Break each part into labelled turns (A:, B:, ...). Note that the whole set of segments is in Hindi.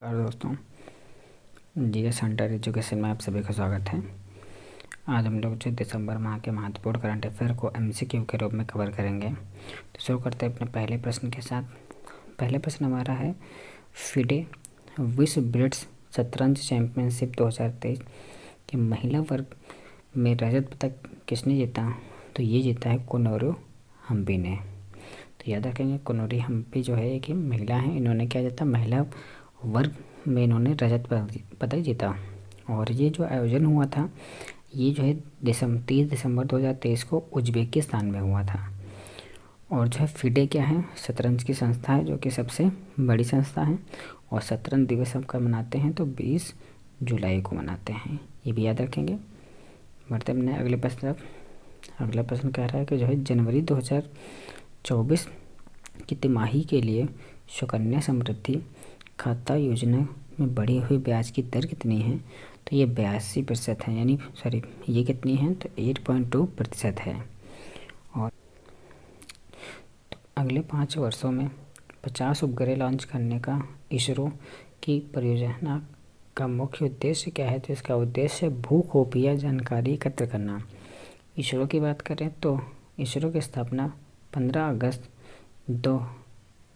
A: और दोस्तों, जीएस हंटर एजुकेशन में आप सभी का स्वागत है। आज हम लोग जो दिसंबर माह के महत्वपूर्ण करंट अफेयर को एमसीक्यू के रूप में कवर करेंगे। तो शुरू करते हैं अपने पहले प्रश्न के साथ। पहले प्रश्न हमारा है, फिडे विश्व ब्लिट्ज शतरंज चैंपियनशिप 2023 के महिला वर्ग में रजत पदक किसने जीता? तो ये जीता है कोनोरू हम्पी ने। तो याद रखेंगे, कोनोरू हम्पी जो है एक महिला है, इन्होंने क्या जीता? महिला वर्ग में इन्होंने रजत पदक जीता। और ये जो आयोजन हुआ था, ये जो है 30 दिसंबर 2023 को उज्बेकिस्तान में हुआ था। और जो है फिडे क्या है? शतरंज की संस्था है, जो कि सबसे बड़ी संस्था है। और शतरंज दिवस हम कब मनाते हैं? तो 20 जुलाई को मनाते हैं, ये भी याद रखेंगे। बढ़ते अपने अगले प्रश्न तरफ। अगला प्रश्न कह रहा है कि जो है जनवरी 2024 की तिमाही के लिए सुकन्या समृद्धि खाता योजना में बढ़ी हुई ब्याज की दर कितनी है? तो ये 82% है, यानी ये कितनी है? तो 8.2% है। और तो अगले 5 वर्षों में 50 उपग्रह लॉन्च करने का इसरो की परियोजना का मुख्य उद्देश्य क्या है? तो इसका उद्देश्य भूगोपीय जानकारी एकत्र करना। इसरो की बात करें तो इसरो की स्थापना 15 अगस्त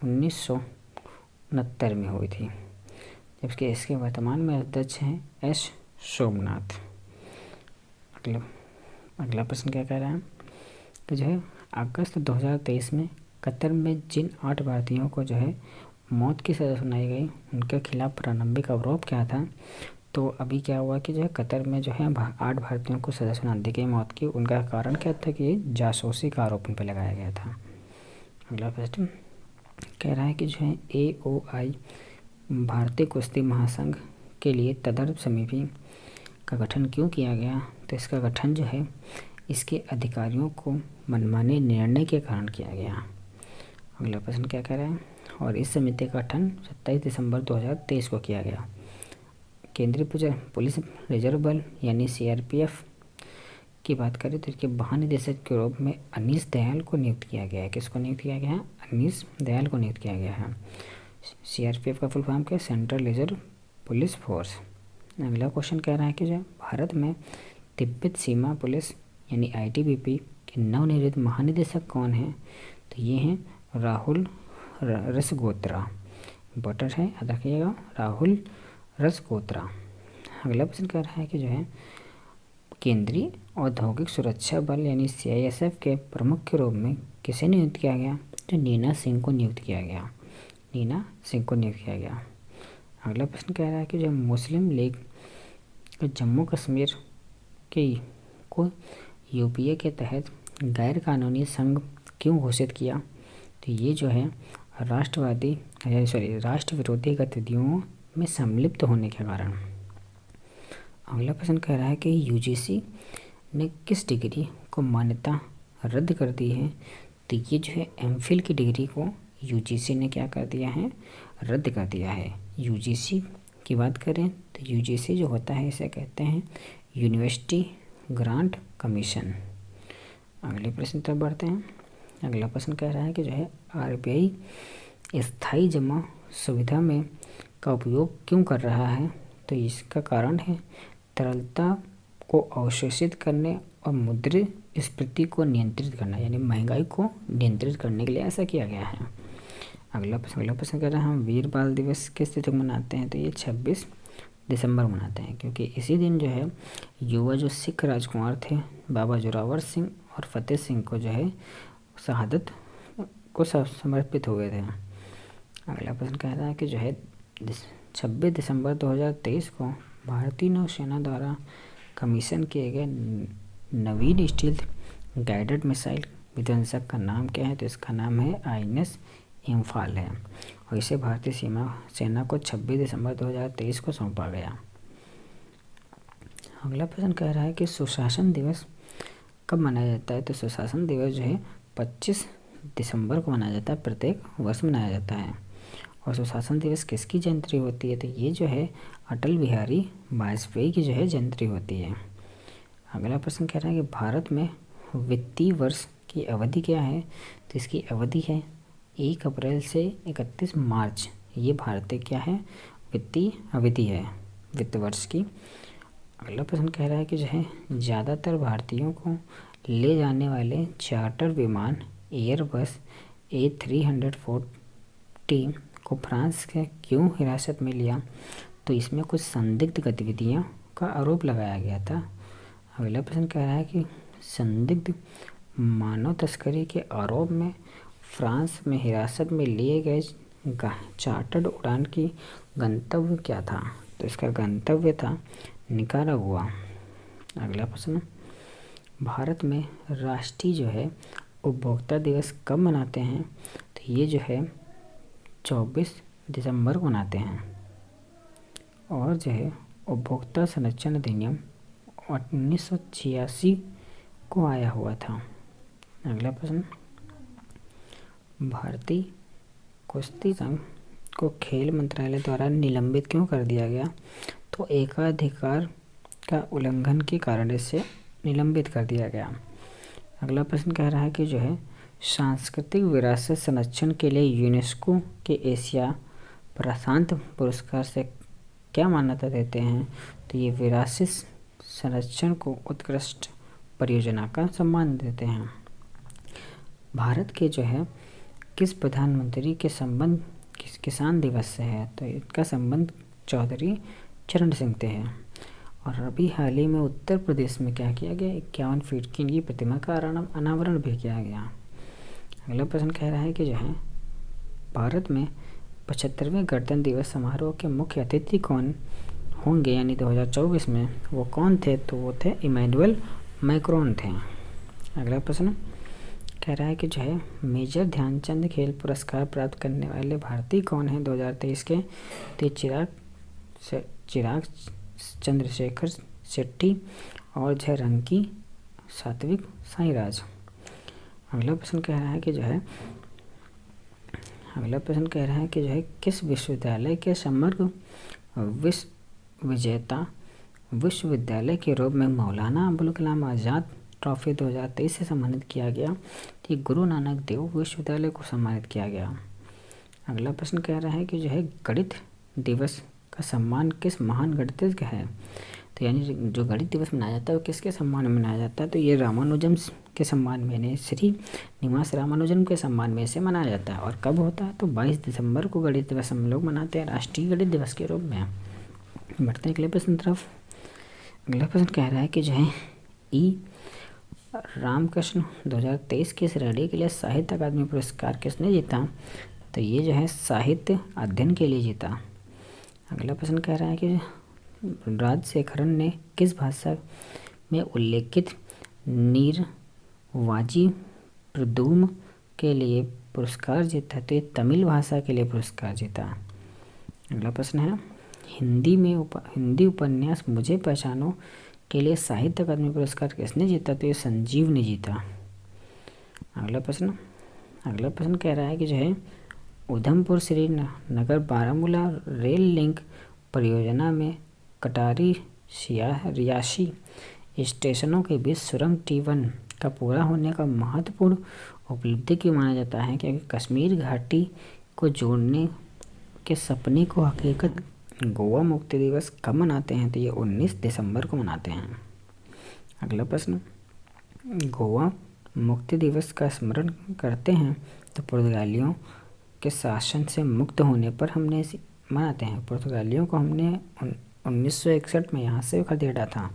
A: 1969 में हुई थी, जबकि इसके वर्तमान में अध्यक्ष हैं एस सोमनाथ। अगला प्रश्न क्या कह रहा है कि जो है अगस्त 2023 में कतर में जिन 8 भारतीयों को जो है मौत की सज़ा सुनाई गई, उनके खिलाफ प्रारंभिक आरोप क्या था? तो अभी क्या हुआ कि जो है कतर में जो है 8 भारतीयों को सज़ा सुना दी गई मौत की। उनका कारण क्या था कि जासूसी का आरोप उन पर लगाया गया था। अगला प्रश्न कह रहा है कि जो है AOI भारतीय कुश्ती महासंघ के लिए तदर्थ समिति का गठन क्यों किया गया? तो इसका गठन जो है इसके अधिकारियों को मनमाने निर्णय के कारण किया गया। अगला प्रश्न क्या कह रहा है? और इस समिति का गठन 27 दिसंबर 2023 को किया गया। केंद्रीय पुलिस रिजर्व बल यानी CRPF की बात करें तो इसके महानिदेशक के रूप में अनीस दयाल को नियुक्त किया गया है। किसको नियुक्त किया गया है? अनीस दयाल को नियुक्त किया गया है। CRPF का फुल फॉर्म क्या? Central reserve police force. अगला क्वेश्चन कह रहा है कि जो भारत में तिब्बत सीमा पुलिस यानी ITBP के नवनिर्मित महानिदेशक कौन है? तो ये हैं राहुल रसगोत्रा। इम्पोर्टेंट है, याद रखिएगा, राहुल रसगोत्रा। अगला प्रश्न कह रहा है कि जो है केंद्रीय औद्योगिक सुरक्षा बल यानी CISF के प्रमुख के रूप में किसे नियुक्त किया गया? तो नीना सिंह को नियुक्त किया गया। नीना सिंह को नियुक्त किया गया। अगला प्रश्न कह रहा है कि जो मुस्लिम लीग जम्मू कश्मीर को UPA के तहत गैर कानूनी संघ क्यों घोषित किया? तो ये जो है राष्ट्र विरोधी गतिविधियों में सम्मिलित होने के कारण। अगला प्रश्न कह रहा है कि UGC ने किस डिग्री को मान्यता रद्द कर दी है? तो ये जो है MPhil की डिग्री को UGC ने क्या कर दिया है? रद्द कर दिया है। UGC की बात करें तो UGC जो होता है इसे कहते हैं यूनिवर्सिटी ग्रांट कमीशन। अगले प्रश्न तरफ बढ़ते हैं। अगला प्रश्न कह रहा है कि जो है RBI स्थायी जमा सुविधा में का उपयोग क्यों कर रहा है? तो इसका कारण है तरलता को अवशोषित करने और मुद्रास्फीति को नियंत्रित करना, यानी महंगाई को नियंत्रित करने के लिए ऐसा किया गया है। अगला प्रश्न कर रहे हैं, हम वीर बाल दिवस किस तिथि को मनाते हैं? तो ये 26 दिसंबर मनाते हैं, क्योंकि इसी दिन जो है युवा जो सिख राजकुमार थे बाबा जोरावर सिंह और फतेह सिंह को जो है शहादत को समर्पित हुए थे। अगला प्रश्न कह रहा है कि जो है 26 दिसंबर 2023 को भारतीय नौसेना द्वारा कमीशन किए गए नवीन स्टील्थ गाइडेड मिसाइल विध्वंसक का नाम क्या है? तो इसका नाम है INS इम्फाल है, और इसे भारतीय सेना को 26 दिसंबर 2023 को सौंपा गया। अगला प्रश्न कह रहा है कि सुशासन दिवस कब मनाया जाता है? तो सुशासन दिवस जो है 25 दिसंबर को मनाया जाता है, प्रत्येक वर्ष मनाया जाता है। और सुशासन दिवस किसकी जयंती होती है? तो ये जो है अटल बिहारी वाजपेयी की जो है जयंती होती है। अगला प्रश्न कह रहा है कि भारत में वित्तीय वर्ष की अवधि क्या है? तो इसकी अवधि है 1 अप्रैल से 31 मार्च। ये भारतीय क्या है? वित्तीय अवधि है वित्त वर्ष की। अगला प्रश्न कह रहा है कि जो है ज़्यादातर भारतीयों को ले जाने वाले चार्टर विमान एयरबस A340 को फ्रांस के क्यों हिरासत में लिया? तो इसमें कुछ संदिग्ध गतिविधियों का आरोप लगाया गया था। अगला प्रश्न कह रहा है कि संदिग्ध मानव तस्करी के आरोप में फ्रांस में हिरासत में लिए गए चार्टर्ड उड़ान की गंतव्य क्या था? तो इसका गंतव्य था निकारागुआ। अगला प्रश्न, भारत में राष्ट्रीय जो है उपभोक्ता दिवस कब मनाते हैं? तो ये जो है 24 दिसंबर को मनाते हैं। और जो है उपभोक्ता संरक्षण अधिनियम 1986 को आया हुआ था। अगला प्रश्न, भारतीय कुश्ती संघ को खेल मंत्रालय द्वारा निलंबित क्यों कर दिया गया? तो एकाधिकार का उल्लंघन के कारण इससे निलंबित कर दिया गया। अगला प्रश्न कह रहा है कि जो है सांस्कृतिक विरासत संरक्षण के लिए यूनेस्को के एशिया प्रशांत पुरस्कार से क्या मान्यता देते हैं? तो ये विरासत संरक्षण को उत्कृष्ट परियोजना का सम्मान देते हैं। भारत के जो है किस प्रधानमंत्री के संबंध किस किसान दिवस से है? तो इसका संबंध चौधरी चरण सिंह से है। और अभी हाल ही में उत्तर प्रदेश में क्या किया गया, 51 फीट की इनकी प्रतिमा का अनावरण भी किया गया। अगला प्रश्न कह रहा है कि जो है भारत में 75वें गणतंत्र दिवस समारोह के मुख्य अतिथि कौन होंगे, यानी 2024 में वो कौन थे? तो वो थे इमैनुअल मैक्रोन थे। अगला प्रश्न कह रहा है कि जो है मेजर ध्यानचंद खेल पुरस्कार प्राप्त करने वाले भारतीय कौन हैं 2023 के? तो चिराग चंद्रशेखर शेट्टी और जय रंकी सात्विक साईराज। अगला प्रश्न कह रहा है कि जो है किस विश्वविद्यालय के समग्र विश्व विजेता विश्वविद्यालय के रूप में मौलाना अबुल कलाम आज़ाद ट्रॉफी 2023 से सम्मानित किया गया? कि गुरु नानक देव विश्वविद्यालय को सम्मानित किया गया। अगला प्रश्न कह रहा है कि जो है गणित दिवस का सम्मान किस महान गणितज्ञ का है? तो यानी जो गणित दिवस मनाया जाता है वो किसके सम्मान में मनाया जाता है? तो ये रामानुजम के सम्मान में, यानी श्री निवास रामानुजम के सम्मान में इसे मनाया जाता है। और कब होता है? तो 22 दिसंबर को गणित दिवस हम लोग मनाते हैं राष्ट्रीय गणित दिवस के रूप में। बढ़ते हैं अगले प्रश्न तरफ। अगला प्रश्न कह रहा है कि जो है ई रामकृष्ण 2023 के श्रेणी के लिए साहित्य अकादमी पुरस्कार किसने जीता? तो ये जो है साहित्य अध्ययन के लिए जीता। अगला प्रश्न कह रहा है कि राजशेखरन ने किस भाषा में उल्लेखित नीरवाजी प्रदूम के लिए पुरस्कार जीता? तो ये तमिल भाषा के लिए पुरस्कार जीता। अगला प्रश्न है हिंदी उपन्यास मुझे पहचानो के लिए साहित्य अकादमी पुरस्कार किसने जीता? तो ये संजीव ने जीता। अगला प्रश्न कह रहा है कि जो है उधमपुर श्रीनगर बारामूला रेल लिंक परियोजना में कटारी रियासी स्टेशनों के बीच सुरंग T1 का पूरा होने का महत्वपूर्ण उपलब्धि क्यों माना जाता है? क्योंकि कश्मीर घाटी को जोड़ने के सपने को हकीकत गोवा मुक्ति दिवस कब मनाते हैं? तो ये 19 दिसंबर को मनाते हैं। अगला प्रश्न, गोवा मुक्ति दिवस का स्मरण करते हैं तो पुर्तगालियों के शासन से मुक्त होने पर हमने मनाते हैं। पुर्तगालियों को हमने 1961 में यहाँ से खदेड़ा था।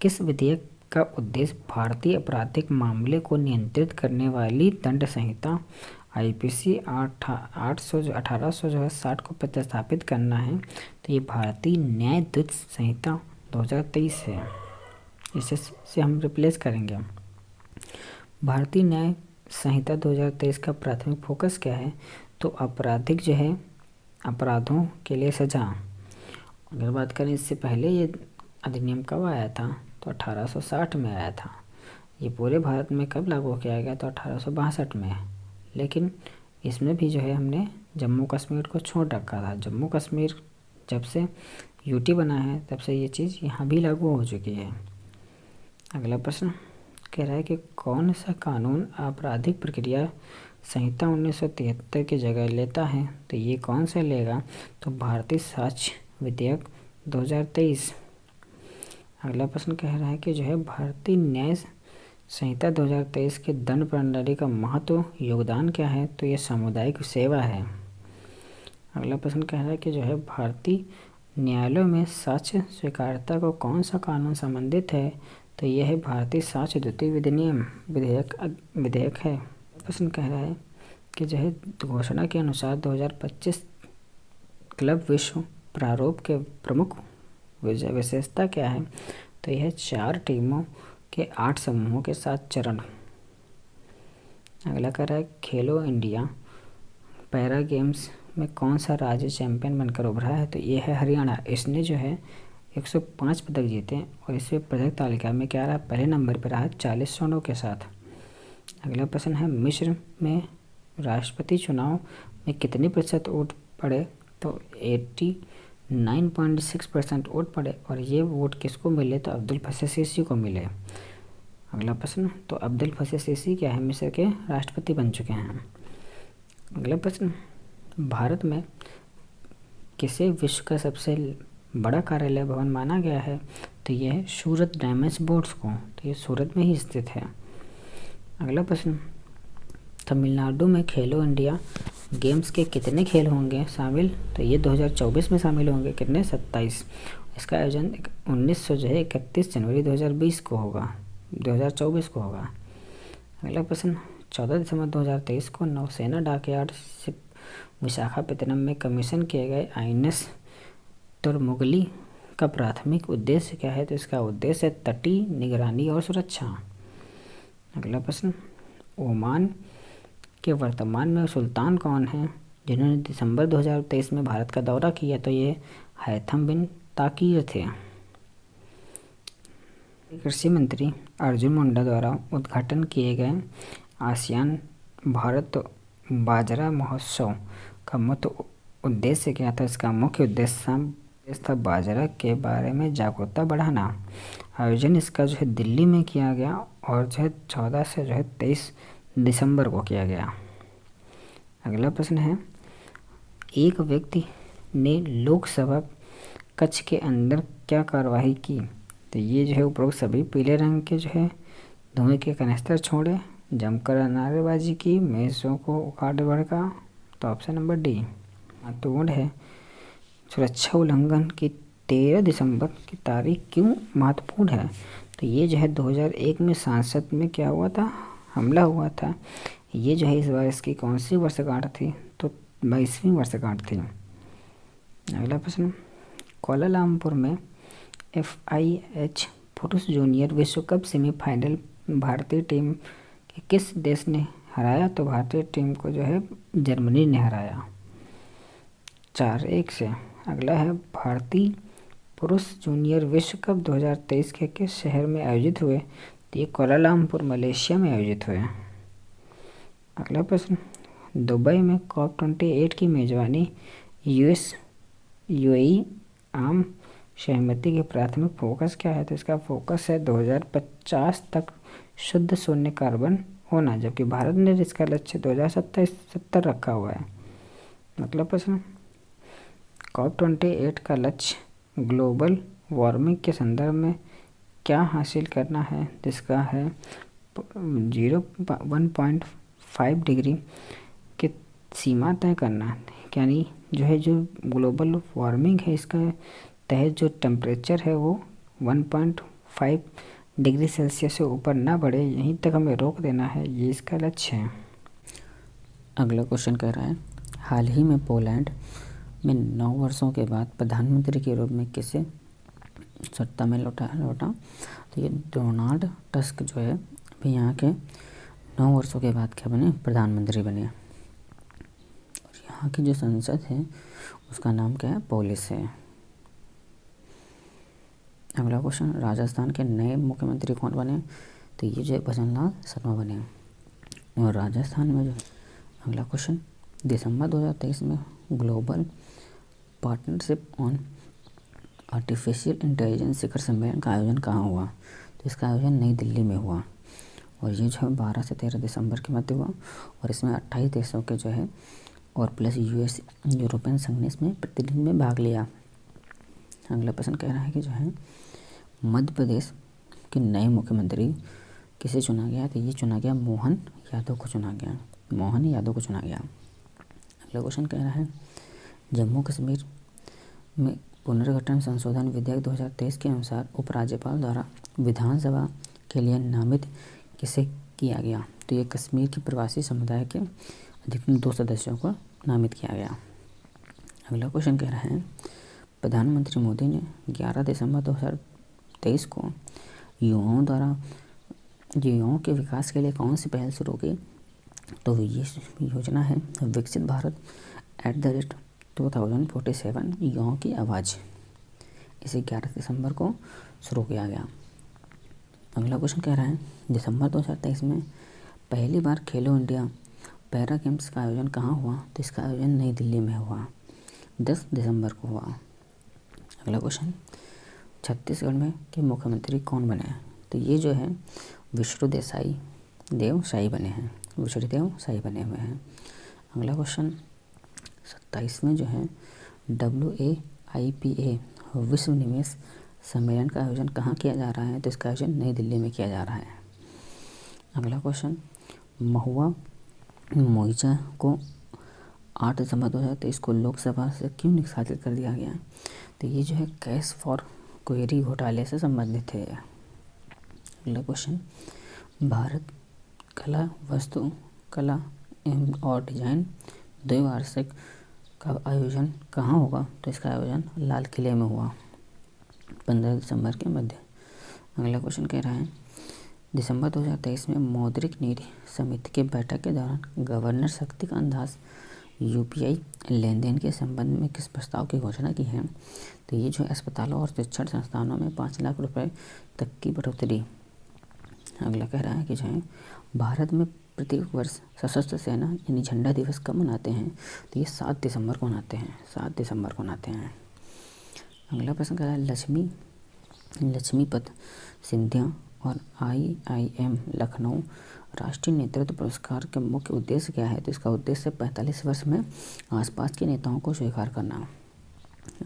A: किस विधेयक का उद्देश्य भारतीय आपराधिक मामले को नियंत्रित करने वाली दंड संहिता IPC 1860 को प्रतिस्थापित करना है? तो ये भारतीय न्याय दूत संहिता 2023 है, इसे हम रिप्लेस करेंगे। भारतीय न्याय संहिता 2023 का प्राथमिक फोकस क्या है? तो आपराधिक जो है अपराधों के लिए सजा। अगर बात करें इससे पहले ये अधिनियम कब आया था? तो 1860 में आया था। ये पूरे भारत में कब लागू किया गया? तो 1862 में। लेकिन इसमें भी जो है हमने जम्मू कश्मीर को छोड़ रखा था। जम्मू कश्मीर जब से UT बना है तब से ये चीज़ यहाँ भी लागू हो चुकी है। अगला प्रश्न कह रहा है कि कौन सा कानून आपराधिक प्रक्रिया संहिता 1973 की जगह लेता है तो ये कौन सा लेगा? तो भारतीय साक्ष्य विधेयक 2023। अगला प्रश्न कह रहा है कि जो है भारतीय न्याय संहिता 2023 के दंड प्रणाली का महत्व योगदान क्या है? तो ये सामुदायिक सेवा है। अगला प्रश्न कह रहा है कि जो है भारतीय न्यायालयों में साक्ष्य स्वीकार्यता को कौन सा कानून संबंधित है? तो यह है भारतीय साक्ष्य द्वितीय विधिनियम विधेयक है। प्रश्न कह रहा है कि जो है घोषणा के अनुसार 2025 क्लब विश्व प्रारूप के प्रमुख विशेषता क्या है? तो यह 4 टीमों के 8 समूहों के साथ चरण। अगला कह रहा है खेलो इंडिया पैरा गेम्स में कौन सा राज्य चैंपियन बनकर उभरा है? तो ये है हरियाणा। इसने जो है 105 पदक जीते और इसमें पदक तालिका में क्या रहा? पहले नंबर पर रहा 40 स्वर्णों के साथ। अगला प्रश्न है मिस्र में राष्ट्रपति चुनाव में कितने प्रतिशत वोट पड़े? तो 89.6% वोट पड़े और ये वोट किसको मिले? तो अब्दुल फतेह सीसी को मिले। अगला प्रश्न, तो अब्दुल फतेह सीसी क्या है? मिस्र के राष्ट्रपति बन चुके हैं। अगला प्रश्न, भारत में किसे विश्व का सबसे बड़ा कार्यालय भवन माना गया है? तो यह है सूरत डायमंड्स बोर्ड्स को, तो ये सूरत में ही स्थित है। अगला प्रश्न, तमिलनाडु में खेलो इंडिया गेम्स के कितने खेल होंगे शामिल? तो ये 2024 में शामिल होंगे। कितने? 27। इसका आयोजन 31 जनवरी 2020 को होगा, 2024 को होगा। अगला प्रश्न, 14 दिसंबर 2023 को नौसेना डॉकयार्ड शिप विशाखापत्तनम में कमीशन किए गए INS तुर्मुगली का प्राथमिक उद्देश्य क्या है? तो इसका उद्देश्य है तटीय निगरानी और सुरक्षा। अगला प्रश्न, ओमान के वर्तमान में सुल्तान कौन है जिन्होंने दिसंबर 2023 में भारत का दौरा किया? तो ये हैथम बिन ताकीर थे। कृषि मंत्री अर्जुन मुंडा द्वारा उद्घाटन किए गए आसियान भारत बाजरा महोत्सव का मुख्य उद्देश्य क्या था? इसका मुख्य उद्देश्य था बाजरा के बारे में जागरूकता बढ़ाना। आयोजन इसका जो है दिल्ली में किया गया और जो है 14 से जो है 23 दिसंबर को किया गया। अगला प्रश्न है, एक व्यक्ति ने लोकसभा कक्ष के अंदर क्या कार्रवाई की? तो ये जो है उपरोक्त सभी पीले रंग के जो है धुएं के कनिस्तर छोड़े, जमकर नारेबाजी की, मेज़ों को उखाड़ भड़का। तो ऑप्शन नंबर डी महत्वपूर्ण है। सुरक्षा उल्लंघन की 13 दिसंबर की तारीख क्यों महत्वपूर्ण है? तो ये जो है 2001 में संसद में क्या हुआ था? हमला हुआ था। ये जो है इस बार इसकी कौन सी वर्षगांठ थी? तो 22वीं वर्षगांठ थी। अगला प्रश्न, कोलालमपुर में FIH पुरुष जूनियर विश्व कप सेमीफाइनल भारतीय टीम के किस देश ने हराया? तो भारतीय टीम को जो है जर्मनी ने हराया 4-1 से। अगला है, भारतीय पुरुष जूनियर विश्व कप 2023 के किस शहर में आयोजित हुए? तो ये कोलालमपुर मलेशिया में आयोजित हुए। अगला प्रश्न, दुबई में COP28 की मेजबानी UAE आम सहमति के प्राथमिक फोकस क्या है? तो इसका फोकस है 2050 तक शुद्ध शून्य कार्बन होना, जबकि भारत ने इसका लक्ष्य 2070 रखा हुआ है। अगला प्रश्न, COP28 का लक्ष्य ग्लोबल वार्मिंग के संदर्भ में क्या हासिल करना है? जिसका है 1.5 डिग्री की सीमा तय करना, यानी जो है जो ग्लोबल वार्मिंग है इसका तहत जो टेम्परेचर है वो 1.5 डिग्री सेल्सियस से ऊपर ना बढ़े, यहीं तक हमें रोक देना है, ये इसका लक्ष्य है। अगला क्वेश्चन कह रहा है, हाल ही में पोलैंड में 9 वर्षों के बाद प्रधानमंत्री के रूप में किसे सत्ता में लौटा? तो ये डोनाल्ड टस्क जो है अभी यहाँ के 9 वर्षों के बाद क्या बने? प्रधानमंत्री बने। और यहाँ की जो संसद है उसका नाम क्या है? पोलिस है। अगला क्वेश्चन, राजस्थान के नए मुख्यमंत्री कौन बने? तो ये जो है भजनलाल शर्मा बने। और राजस्थान में जो अगला क्वेश्चन, दिसंबर 2023 में global partnership on artificial intelligence शिखर सम्मेलन का आयोजन कहाँ हुआ? तो इसका आयोजन नई दिल्ली में हुआ। और ये जो है 12 से 13 दिसंबर के मध्य हुआ और इसमें 28 देशों के जो है और प्लस यूएस यूरोपियन संघ ने इसमें प्रतिनिधि में भाग लिया। अगला प्रश्न कह रहा है कि जो है मध्य प्रदेश के नए मुख्यमंत्री किसे चुना गया, तो ये चुना गया मोहन यादव को चुना गया, मोहन यादव को चुना गया। अगला क्वेश्चन कह रहा है जम्मू कश्मीर में पुनर्गठन संशोधन विधेयक 2023 के अनुसार उपराज्यपाल द्वारा विधानसभा के लिए नामित किसे किया गया, तो ये कश्मीर के प्रवासी समुदाय के अधिकतम 2 सदस्यों को नामित किया गया। अगला क्वेश्चन कह रहा है प्रधानमंत्री मोदी ने 11 दिसंबर 2023 को युवाओं के विकास के लिए कौन सी पहल शुरू की, तो ये योजना है विकसित भारत @2047 युवाओं की आवाज़। इसे 11 दिसंबर को शुरू किया गया। अगला क्वेश्चन कह रहा है दिसंबर 2023 में पहली बार खेलो इंडिया पैरा गेम्स का आयोजन कहाँ हुआ, तो इसका आयोजन नई दिल्ली में हुआ, 10 दिसंबर को हुआ। अगला क्वेश्चन छत्तीसगढ़ में के मुख्यमंत्री कौन बने हैं, तो ये जो है विष्णुदेव साई बने हैं, विष्णुदेव साई बने हुए हैं। अगला क्वेश्चन 27 में जो है WAIPA विश्व निवेश सम्मेलन का आयोजन कहाँ किया जा रहा है, तो इसका आयोजन नई दिल्ली में किया जा रहा है। अगला क्वेश्चन महुआ मोइचा को 8 दिसंबर 2023 को लोकसभा से क्यों निष्कासित कर दिया गया, तो ये जो है कैश फॉर क्वेरी घोटाले से संबंधित है। अगला क्वेश्चन भारत कला वस्तु कला और डिजाइन द्विवार्षिक का आयोजन कहाँ होगा, तो इसका आयोजन लाल किले में हुआ 15 दिसंबर के मध्य। अगला क्वेश्चन कह रहा है दिसंबर 2023 में मौद्रिक नीति समिति की बैठक के दौरान गवर्नर शक्तिकांत दास UPI लेन देन के संबंध में किस प्रस्ताव की घोषणा की है, तो ये जो है अस्पतालों और शिक्षण संस्थानों में 5 लाख रुपए तक की बढ़ोतरी। अगला कह रहा है कि जो है भारत में प्रत्येक वर्ष सशस्त्र सेना यानी झंडा दिवस कब मनाते हैं, तो ये 7 दिसंबर को मनाते हैं, 7 दिसंबर को मनाते हैं। अगला प्रश्न कह रहा है लक्ष्मीपत सिंधिया और IIM लखनऊ राष्ट्रीय नेतृत्व पुरस्कार के मुख्य उद्देश्य क्या है, तो इसका उद्देश्य 45 वर्ष में आसपास के नेताओं को स्वीकार करना।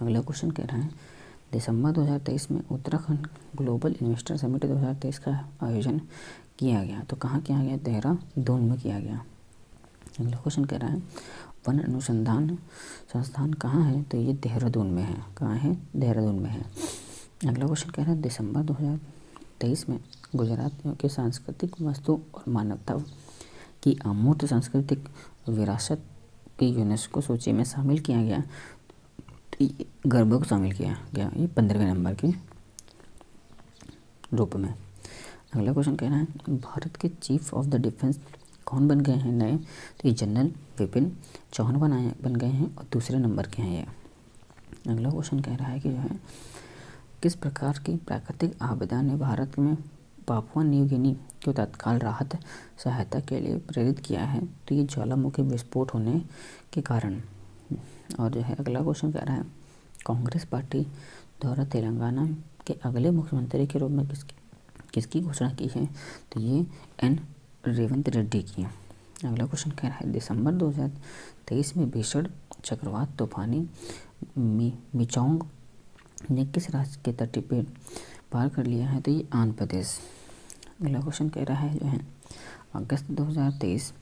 A: अगला क्वेश्चन कह रहा है दिसंबर 2023 में उत्तराखंड ग्लोबल इन्वेस्टर समिट 2023 का आयोजन किया गया, तो कहाँ किया गया, देहरादून में किया गया। अगला क्वेश्चन कह रहा है वन अनुसंधान संस्थान कहाँ है, तो ये देहरादून में है, कहाँ है, देहरादून में है। अगला क्वेश्चन कह रहा है दिसंबर 2023 में गुजरातियों के सांस्कृतिक वस्तु और मानवता की अमूर्त सांस्कृतिक विरासत की यूनेस्को सूची में शामिल किया गया, गरबा को शामिल किया गया, ये 15वें नंबर के रूप में। अगला क्वेश्चन कह रहा है भारत के चीफ ऑफ द डिफेंस कौन बन गए हैं नए, तो ये जनरल विपिन चौहान बन गए हैं और दूसरे नंबर के हैं ये। अगला क्वेश्चन कह रहा है कि जो है किस प्रकार की प्राकृतिक आपदा ने भारत में पापुआ न्यू गिनी को तत्काल राहत सहायता के लिए प्रेरित किया है, तो ये ज्वालामुखी विस्फोट होने के कारण। और जो है अगला क्वेश्चन कह रहा है कांग्रेस पार्टी द्वारा तेलंगाना के अगले मुख्यमंत्री के रूप में किसकी घोषणा की है, तो ये N रेवंत रेड्डी की। अगला क्वेश्चन कह रहा है दिसंबर 2023 में भीषण चक्रवात तूफानी मिचोंग ने किस राज्य के तटीय पे पार कर लिया है, तो ये आंध्र प्रदेश। अगला क्वेश्चन कह रहा है जो है अगस्त 2023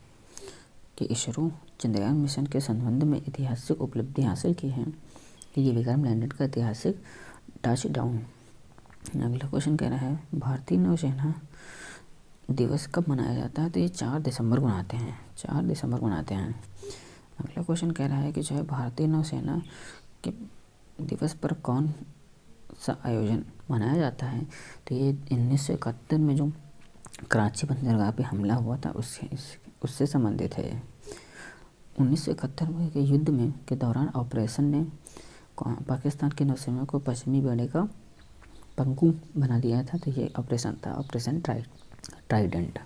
A: के इसरो चंद्रयान मिशन के संबंध में ऐतिहासिक उपलब्धि हासिल की है, कि ये विक्रम लैंडर का ऐतिहासिक टच डाउन। अगला क्वेश्चन कह रहा है भारतीय नौसेना दिवस कब मनाया जाता है, तो ये 4 दिसंबर को मनाते हैं, 4 दिसंबर को मनाते हैं। अगला क्वेश्चन कह रहा है कि जो है भारतीय नौसेना के दिवस पर कौन सा आयोजन मनाया जाता है, तो ये 1971 में जो कराची बंदरगाह पे हमला हुआ था उससे संबंधित है। 1971 के युद्ध में के दौरान ऑपरेशन ने पाकिस्तान के नौसेना को पश्चिमी बेड़े का पंगु बना दिया था, तो ये ऑपरेशन था ऑपरेशन ट्राइडेंट।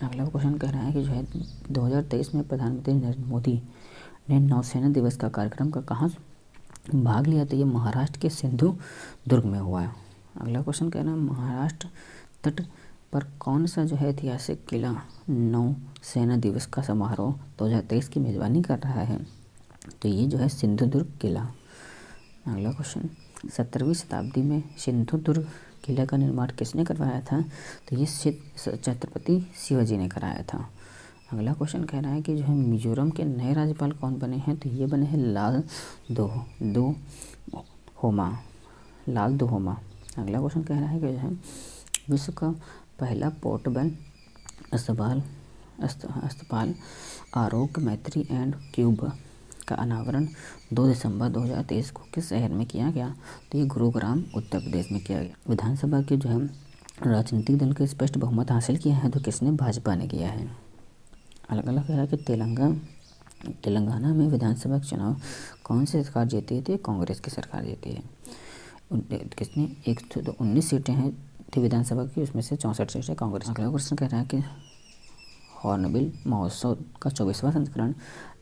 A: अगला क्वेश्चन कह रहा है कि जो है 2023 में प्रधानमंत्री नरेंद्र मोदी ने नौसेना दिवस का कार्यक्रम का कहाँ भाग लिया, तो ये महाराष्ट्र के सिंधु दुर्ग में हुआ है। अगला क्वेश्चन कह रहा है महाराष्ट्र तट पर कौन सा जो है ऐतिहासिक किला नौ सेना दिवस का समारोह 2023 की मेज़बानी कर रहा है? तो ये जो है सिंधुदुर्ग किला। अगला क्वेश्चन, 17वीं शताब्दी में सिंधुदुर्ग किला का निर्माण किसने करवाया था? तो ये छत्रपति शिवाजी ने कराया था। अगला क्वेश्चन कह रहा है कि जो है मिजोरम के नए राज्यपाल कौन बने हैं? तो ये बने हैं लाल दुहोमा। अगला क्वेश्चन कह रहा है कि जो है विश्व का पहला पोर्टेबल अस्पताल आरोग्य मैत्री एंड क्यूब का अनावरण 2 दिसंबर 2023 को किस शहर में किया गया? तो ये गुरुग्राम उत्तर प्रदेश में किया गया। विधानसभा के जो है राजनीतिक दल के स्पष्ट बहुमत हासिल किया है तो किसने? भाजपा ने किया है। अलग अलग कह रहा है कि तेलंगाना में विधानसभा चुनाव कौन सी सरकार जीती है? तो कांग्रेस की सरकार जीती है। किसने? 119 सीटें हैं थी विधानसभा की, उसमें से 64 सीटें कांग्रेस। अगला क्वेश्चन कह रहा है कि हॉर्नबिल महोत्सव का 24वां संस्करण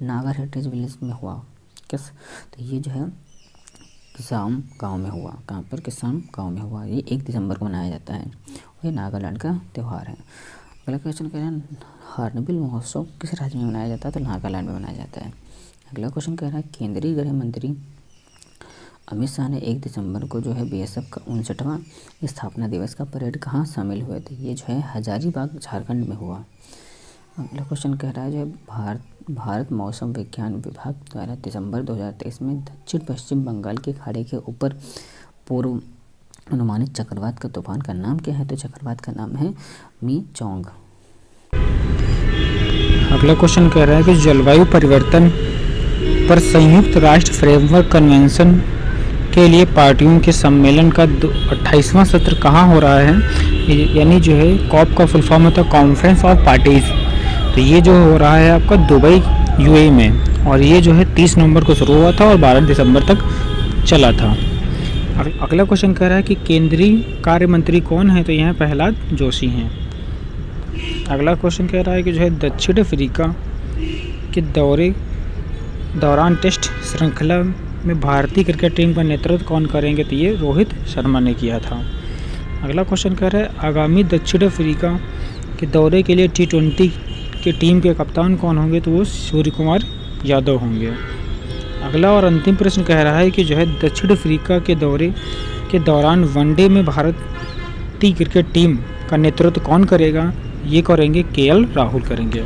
A: नागा हेरिटेज विलेज में हुआ किस? तो ये जो है किसाम गांव में हुआ। कहाँ पर? किसाम गांव में हुआ। ये 1 दिसंबर को मनाया जाता है और ये नागालैंड का त्यौहार है। अगला क्वेश्चन कह रहे हैं हॉर्नबिल महोत्सव किस राज्य में मनाया जाता है? तो नागालैंड में मनाया जाता है। अगला क्वेश्चन कह रहा है केंद्रीय गृह मंत्री अमित शाह ने 1 दिसंबर को जो है बीएसएफ का 59वां स्थापना दिवस का परेड कहाँ शामिल हुए थे? ये जो है हजारीबाग झारखंड में हुआ। अगला क्वेश्चन कह रहा है जो भारत मौसम विज्ञान विभाग द्वारा दिसंबर 2023 में दक्षिण पश्चिम बंगाल के खाड़ी के ऊपर पूर्व अनुमानित चक्रवात का तूफान का नाम क्या है? तो चक्रवात का नाम है मीचोंग।
B: अगला क्वेश्चन कह रहा है कि जलवायु परिवर्तन पर संयुक्त राष्ट्र फ्रेमवर्क कन्वेंशन के लिए पार्टियों के सम्मेलन का 28वां सत्र कहाँ हो रहा है? यानी जो है कॉप का फुल फॉर्म होता है कॉन्फ्रेंस ऑफ पार्टीज। तो ये जो हो रहा है आपका दुबई यूएई में, और ये जो है 30 नवंबर को शुरू हुआ था और 12 दिसंबर तक चला था। अगला क्वेश्चन कह रहा है कि केंद्रीय कार्य मंत्री कौन है? तो यहाँ प्रहलाद जोशी हैं। अगला क्वेश्चन कह रहा है कि जो है दक्षिण अफ्रीका के दौरान टेस्ट श्रृंखला में भारतीय क्रिकेट टीम का नेतृत्व कौन करेंगे? तो ये रोहित शर्मा ने किया था। अगला क्वेश्चन कह रहा है आगामी दक्षिण अफ्रीका के दौरे के लिए T20 के टीम के कप्तान कौन होंगे? तो वो सूर्य कुमार यादव होंगे। अगला और अंतिम प्रश्न कह रहा है कि जो है दक्षिण अफ्रीका के दौरे के दौरान वनडे में भारतीय क्रिकेट टीम का नेतृत्व कौन करेगा? ये करेंगे KL राहुल करेंगे।